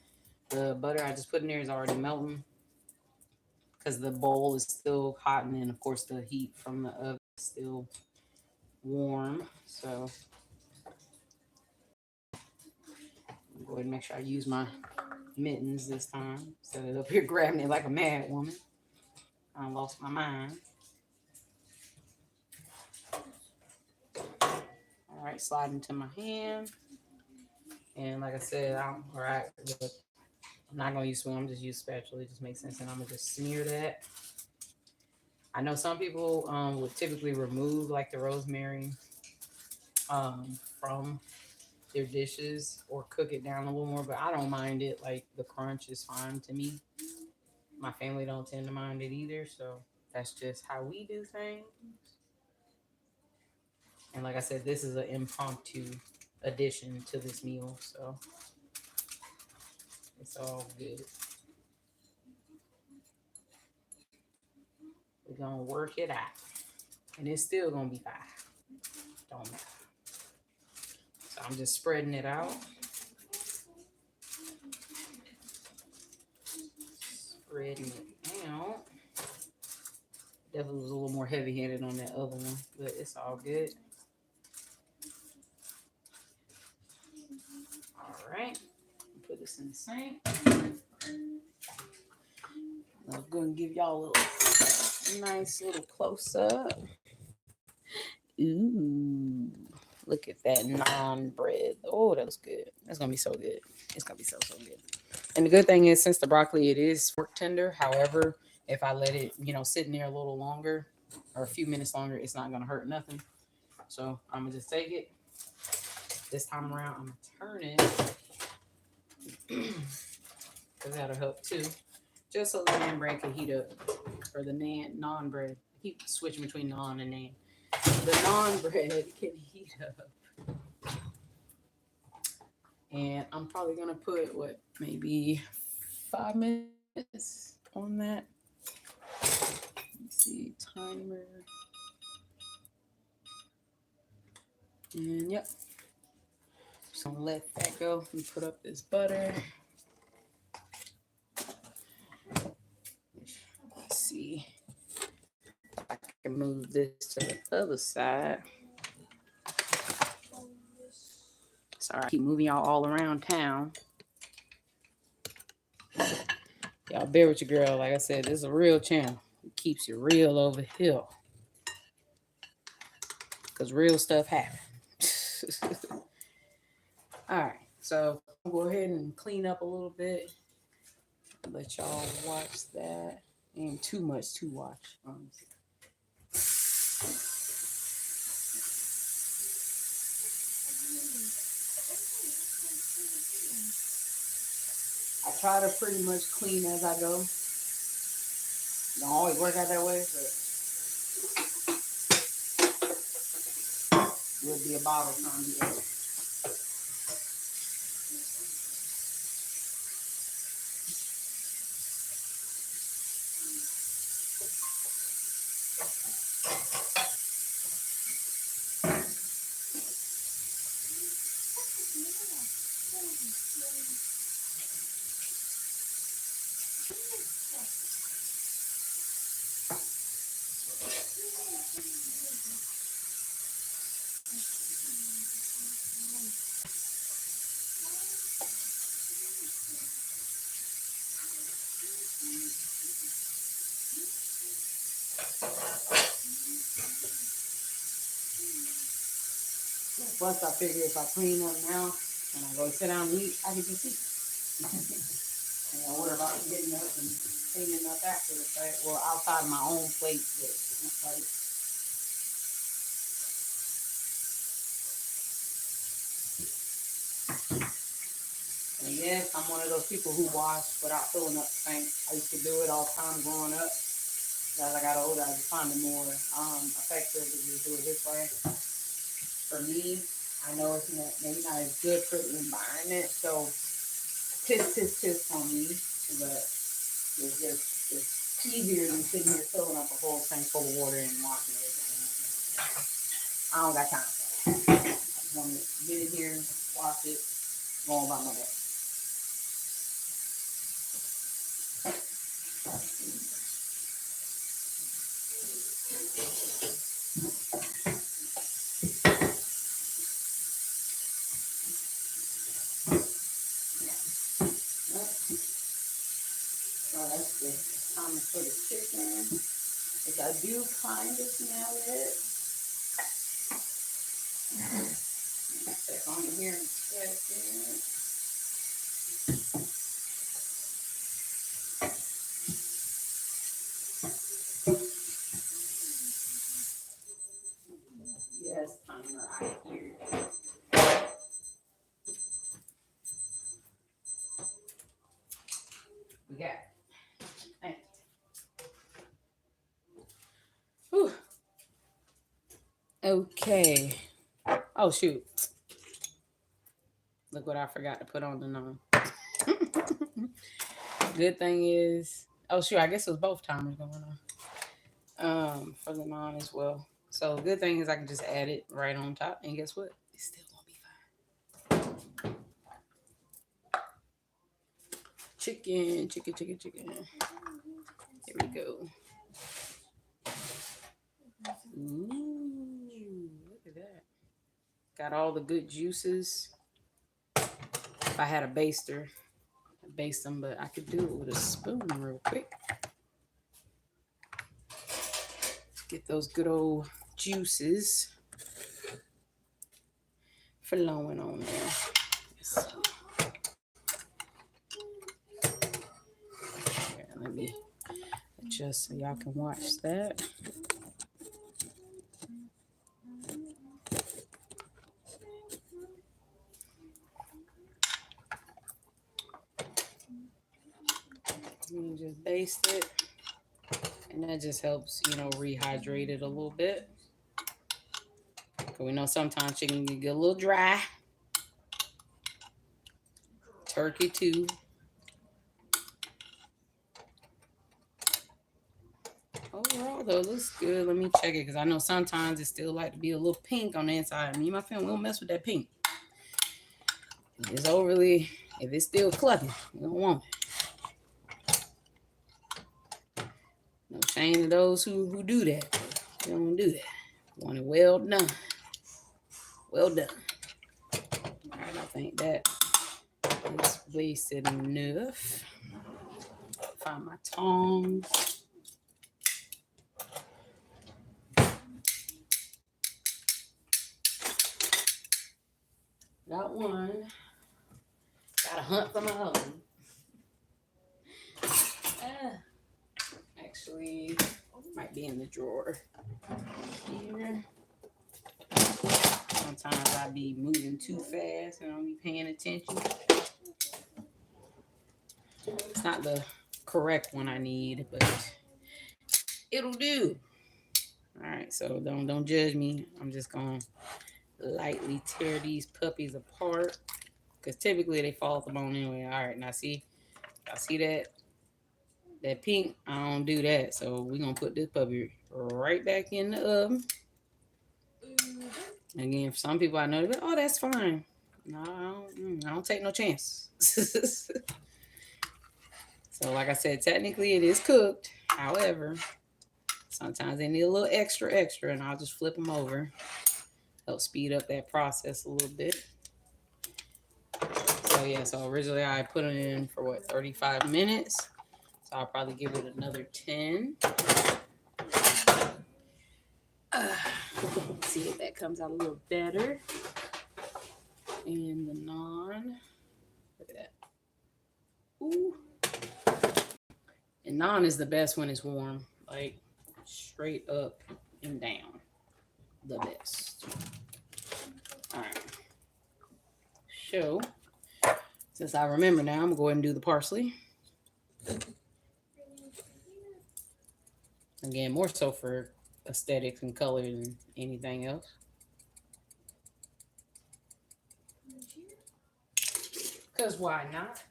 the butter I just put in there is already melting because the bowl is still hot, and then of course the heat from the oven is still warm. So I'll go ahead and make sure I use my mittens this time instead of up here grabbing it like a mad woman. I lost my mind. All right, slide into my hand. And like I said, I'm all right. I'm not gonna use spoon. I'm just use spatula. It just makes sense, and I'm gonna just smear that. I know some people would typically remove like the rosemary from their dishes or cook it down a little more, but I don't mind it. Like the crunch is fine to me. My family don't tend to mind it either, so that's just how we do things. And like I said, this is an impromptu addition to this meal, so it's all good. We're gonna work it out, and it's still gonna be fine. Don't matter. So I'm just spreading it out. Spreading it out. Definitely was a little more heavy handed on that other one, but it's all good. All right, put this in the sink. I'm gonna give y'all a little nice little close up. Ooh, look at that naan bread. Oh, that looks good. That's gonna be so good. It's gonna be so good. And the good thing is, since the broccoli it is fork tender. However, if I let it, sit in there a little longer or a few minutes longer, it's not gonna hurt nothing. So I'm gonna just take it. This time around, I'm gonna turn it because that'll help too. Just so the naan bread can heat up, or the naan bread. I keep switching between naan and naan. The naan bread can heat up. And I'm probably gonna put maybe 5 minutes on that. Let's see, timer. And yep. Just gonna let that go and put up this butter. Let's see. I can move this to the other side. Sorry, I keep moving y'all all around town. Y'all bear with your girl. Like I said, this is a real channel. It keeps you real over here. Because real stuff happens. Alright, so I'm gonna go ahead and clean up a little bit. Let y'all watch that. Ain't too much to watch, honestly. I try to pretty much clean as I go. Don't always work out that way, but it would be a bottle time to go. Plus, I figure if I clean up now and I go sit down and eat, I can just eat. And I worry about getting up and cleaning up after the fact. Well, outside my own plate, but it's like, and yes, I'm one of those people who wash without filling up the sink. I used to do it all the time growing up. As I got older, I just find it more effective to just do it this way. For me, I know it's maybe not as good for the environment, so tis on me, but it's easier than sitting here filling up a whole tank full of water and washing everything. I don't got time for that. I just want to get it here, wash it, go on about my day. So that's the time for the chicken. Which I do kind of smell it. Check on it here in a second. Yes, timer, I hear you. We got it. Whew. Okay. Oh, shoot. Look what I forgot to put on the naan. Good thing is, oh, shoot, I guess it was both timers going on for the naan as well. So, good thing is I can just add it right on top. And guess what? It's still going to be fine. Chicken. Here we go. Ooh, look at that. Got all the good juices. If I had a baster, I'd baste them, but I could do it with a spoon real quick. Get those good old juices flowing on there. So, here, let me adjust so y'all can watch that. You just baste it, and that just helps, rehydrate it a little bit. We know sometimes chicken can get a little dry. Turkey too. Overall, though, it looks good. Let me check it because I know sometimes it still like to be a little pink on the inside. Me and my family, we don't mess with that pink. If it's overly, if it's still clucking, we don't want it. No shame to those who do that. We don't do that. We want it well done. Well done. All right, I think that is wasted enough. Find my tongs. Got one. Got to hunt for my own. Actually, might be in the drawer here. Sometimes I be moving too fast and I don't be paying attention. It's not the correct one I need, but it'll do. All right, so don't judge me. I'm just gonna lightly tear these puppies apart because typically they fall off the bone anyway. All right, now see, I see that pink. I don't do that, so we're gonna put this puppy right back in the oven. Again, for some people I know, oh, that's fine. No, I don't take no chance. So like I said, technically it is cooked. However, sometimes they need a little extra, and I'll just flip them over. Help speed up that process a little bit. So yeah, so originally I put it in for 35 minutes. So I'll probably give it another 10. See if that comes out a little better. And the naan. Look at that. Ooh. And naan is the best when it's warm. Like straight up and down. The best. Alright. So, since I remember now, I'm gonna go ahead and do the parsley. Again, more so for aesthetics and color than anything else. Because why not?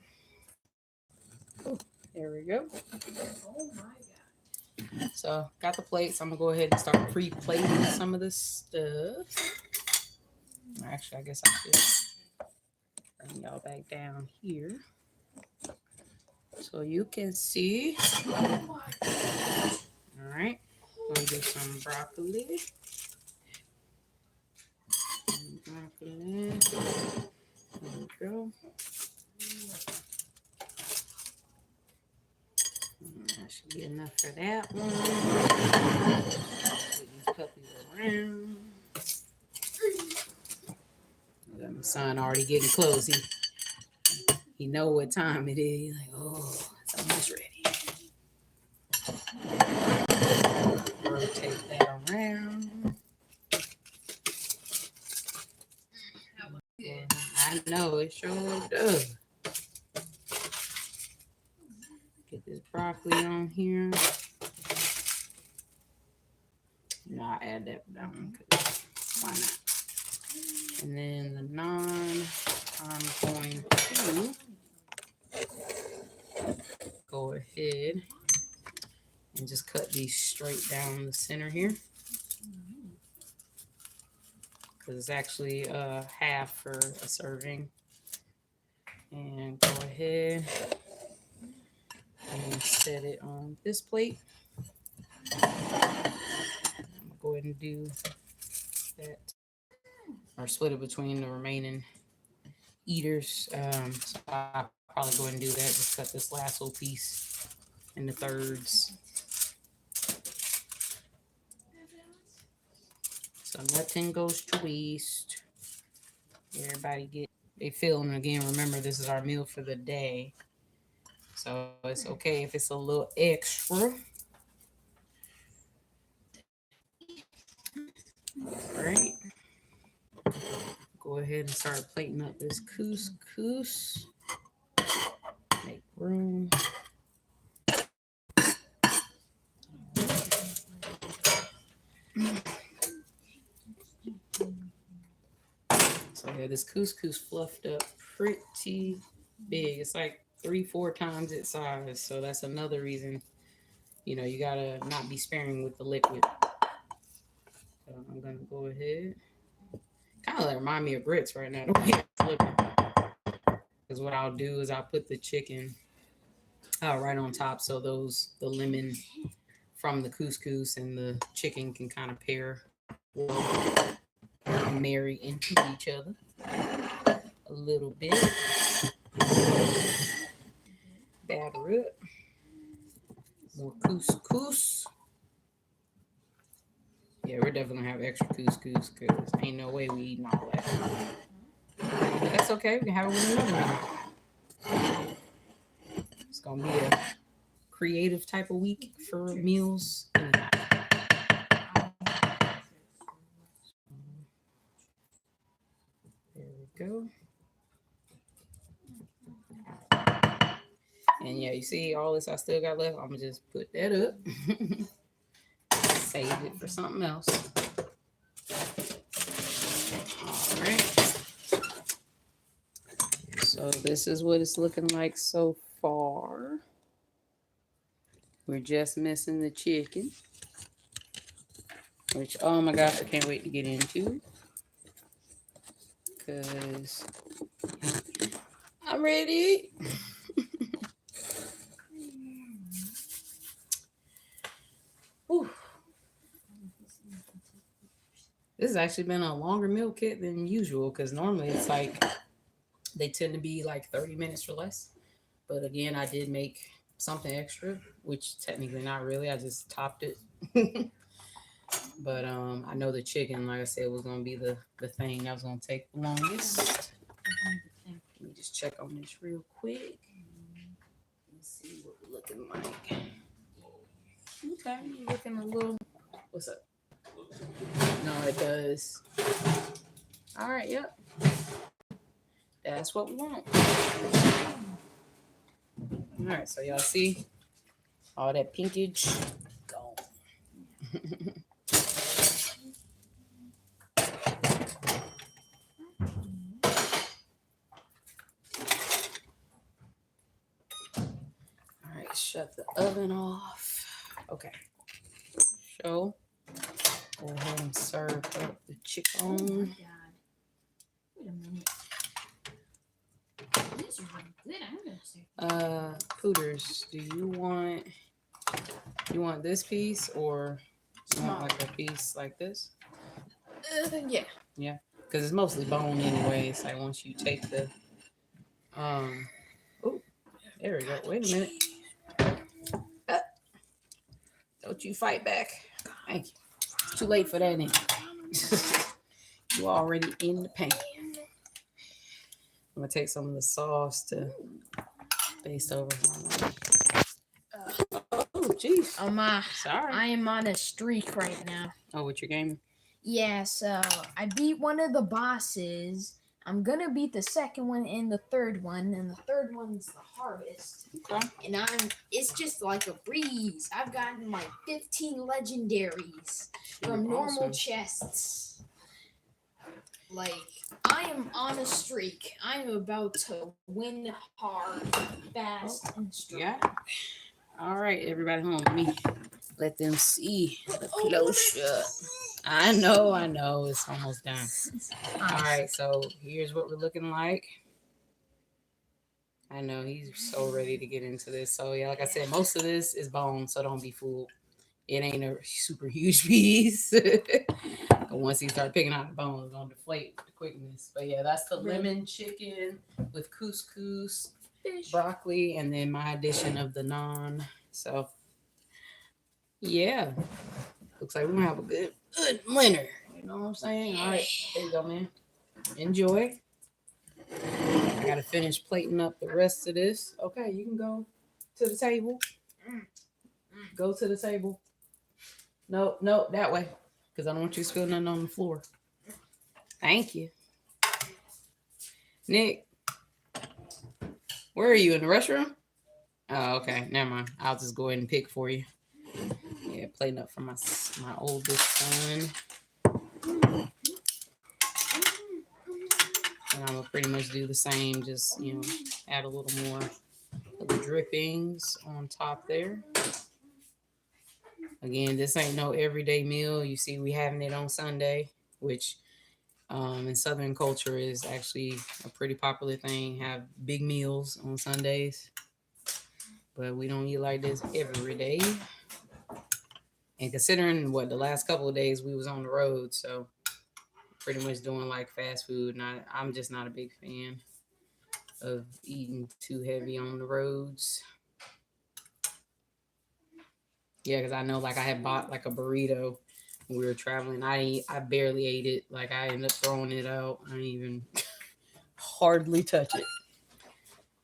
Ooh, there we go. Oh my God. So, got the plates. I'm going to go ahead and start pre-plating some of this stuff. Actually, I guess I should bring y'all back down here so you can see. All right. Going to do some broccoli. Broccoli. There we go. That should be enough for that one. Put these puppies around. Got my son already getting close. He know what time it is. He's like, oh, it's almost ready. Rotate that around. Yeah, I know it sure does. Get this broccoli on here. I'll add that down because why not? And then the naan, I'm going to go ahead and just cut these straight down the center here. Because it's actually half for a serving. And go ahead and set it on this plate. I'm go ahead and do that, or split it between the remaining eaters. So I'll probably go ahead and do that. Just cut this last little piece into thirds, so nothing goes to waste. Everybody get they fill, and again, remember this is our meal for the day, so it's okay if it's a little extra. All right, go ahead and start plating up this couscous. Make room. So yeah, this couscous fluffed up pretty big. It's like 3-4 times its size. So that's another reason, you gotta not be sparing with the liquid. So I'm gonna go ahead. Kind of like remind me of grits right now, the way it's looking. Because what I'll do is I'll put the chicken right on top, so the lemon from the couscous and the chicken can kind of pair well and marry into each other a little bit. Batter up. More couscous. Yeah, we're definitely gonna have extra couscous because ain't no way we eating all that. But that's okay. We can have it with another meal. It's gonna be a creative type of week for meals. There we go. And yeah, you see all this I still got left. I'm gonna just put that up. Save it for something else. All right. So this is what it's looking like so far. We're just missing the chicken, which, oh my gosh, I can't wait to get into, because I'm ready. This has actually been a longer meal kit than usual, because normally it's like they tend to be like 30 minutes or less. But again, I did make something extra, which technically not really. I just topped it. But I know the chicken, like I said, was gonna be the thing that was gonna take the longest. Let me just check on this real quick. Let's see what we're looking like. Okay, you're looking a little. What's up? No, it does. All right, yep. That's what we want. All right, so y'all see all that pinkage gone. All right, shut the oven off. Okay. So go ahead and serve up the chicken. Oh my god. Wait a minute. This is really good. I'm gonna say. Pooters, do you want this piece, or you want like a piece like this? Yeah. Yeah, because it's mostly bone anyway. It's like once you take the oh, there we go. Wait a minute. Don't you fight back. Thank you. It's too late for that now. You already in the pan. I'm gonna take some of the sauce to baste over. Oh, jeez. Sorry. I am on a streak right now. Oh, with your game? Yeah, so I beat one of the bosses. I'm gonna beat the second one and the third one, and the third one's the harvest. Okay. And it's just like a breeze. I've gotten like 15 legendaries from normal chests. Like, I am on a streak. I am about to win hard, fast, and strong. Yeah. All right, everybody home. Let them see the close-up. I know. It's almost done. All right, so here's what we're looking like. I know he's so ready to get into this. So yeah, like I said, most of this is bone, so don't be fooled. It ain't a super huge piece. Once you start picking out the bones, it's gonna deflate the quickness. But yeah, that's the lemon chicken with couscous, broccoli, and then my addition of the naan. So yeah, looks like we're gonna have a good winter. You know what I'm saying? All right, there you go, man. Enjoy. I gotta finish plating up the rest of this. Okay, you can go to the table. Go to the table. No, no, that way. Because I don't want you to spill nothing on the floor. Thank you. Nick, where are you? In the restroom? Oh, okay. Never mind. I'll just go ahead and pick for you. Yeah, plating up for my oldest son. And I'm going to pretty much do the same. Just, add a little more of the drippings on top there. Again, this ain't no everyday meal. You see, we having it on Sunday, which in Southern culture is actually a pretty popular thing. Have big meals on Sundays, but we don't eat like this every day. And considering what the last couple of days we was on the road, so pretty much doing like fast food. And I'm just not a big fan of eating too heavy on the roads. Yeah, because I know like I had bought like a burrito when we were traveling. I barely ate it. Like I ended up throwing it out. I didn't even hardly touch it.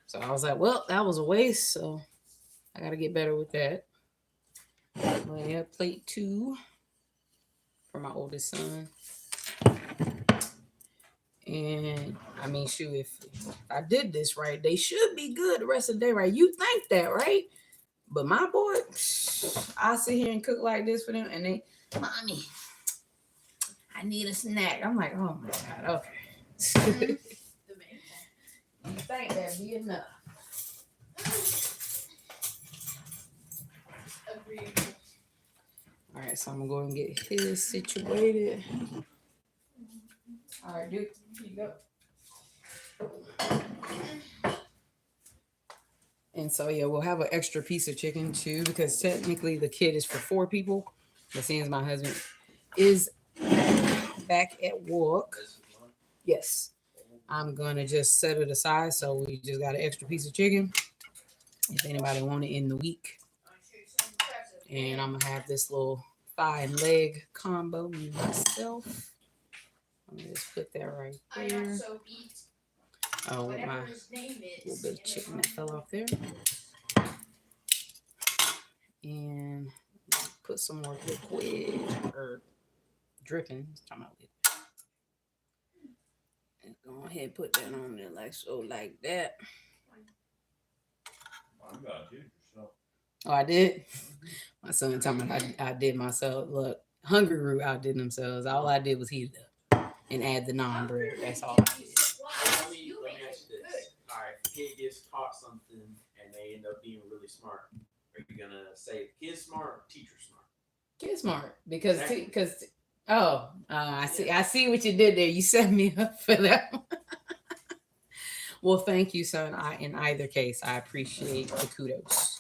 So I was like, well, that was a waste. So I got to get better with that. But yeah, plate 2 for my oldest son. And I mean, shoot, if I did this right, they should be good the rest of the day, right? You think that, right? But my boy, I sit here and cook like this for them, and they, mommy, I need a snack. I'm like, oh my God, okay. You think that'd be enough? Agreed. All right, so I'm gonna go and get his situated. All right, Duke, here you go. And so yeah, we'll have an extra piece of chicken too, because technically the kid is for 4 people. But since my husband is back at work, yes, I'm gonna just set it aside. So we just got an extra piece of chicken. If anybody want it in the week, and I'm gonna have this little thigh and leg combo myself. I'm gonna just put that right there. Oh, with my little bit of chicken that fell off there. And put some more liquid or dripping. Talking about liquid. And go ahead and put that on there like so, like that. Oh, I did. My son told me I did myself. Look, Hungry Root outdid themselves. All I did was heat it up and add the naan bread. That's all I did. Let me ask you this. All right, if a kid gets taught something and they end up being really smart, are you gonna say the kid's smart or teacher smart? Kid smart because I see what you did there. You set me up for that. Well, thank you, son. In either case, I appreciate the kudos.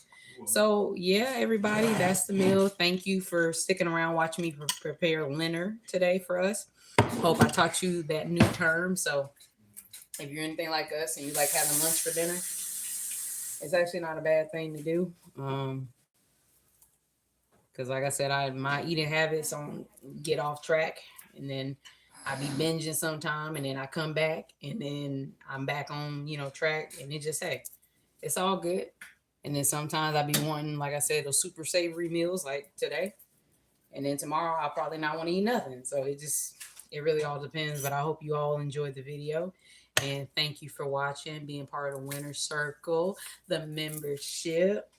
So yeah, everybody, that's the meal. Thank you for sticking around watching me prepare Linner today for us. Hope I taught you that new term. So if you're anything like us and you like having lunch for dinner, it's actually not a bad thing to do. Because like I said, my eating habits get off track, and then I be binging sometime, and then I come back, and then I'm back on track, and it just it's all good. And then sometimes I be wanting, like I said, those super savory meals like today, and then tomorrow I'll probably not want to eat nothing. So it really all depends. But I hope you all enjoyed the video. And thank you for watching, being part of Winner Circle, the membership.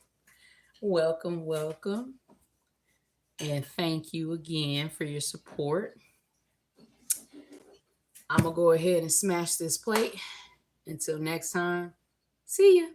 Welcome, welcome. And thank you again for your support. I'm going to go ahead and smash this plate. Until next time, see ya.